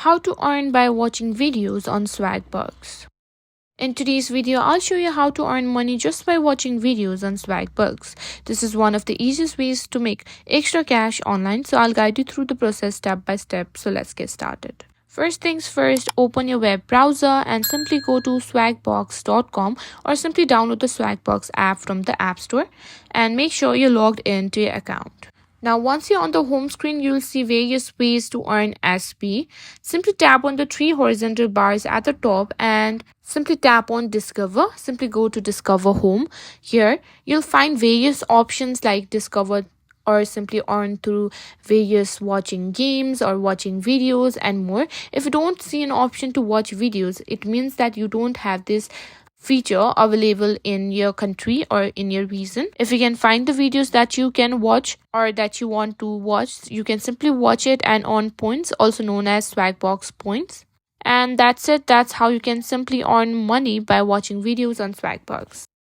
how to earn by watching videos on Swagbucks. In today's video, I'll show you how to earn money just by watching videos on Swagbucks. This is one of the easiest ways to make extra cash online, so I'll guide you through the process step by step. So let's get started. First things first, open your web browser and simply go to swagbucks.com or simply download the Swagbucks app from the App Store and make sure you're logged into your account. Now, once you're on the home screen, you'll see various ways to earn SP. Simply tap on the three horizontal bars at the top and simply tap on Discover. Simply go to Discover Home. Here, you'll find various options like Discover or simply earn through various watching games or watching videos and more. If you don't see an option to watch videos, it means that you don't have this feature available in your country or in your region. If you can find the videos that you can watch or that you want to watch, you can simply watch it and earn points, also known as Swagbox points. And that's it. That's how you can simply earn money by watching videos on Swagbucks.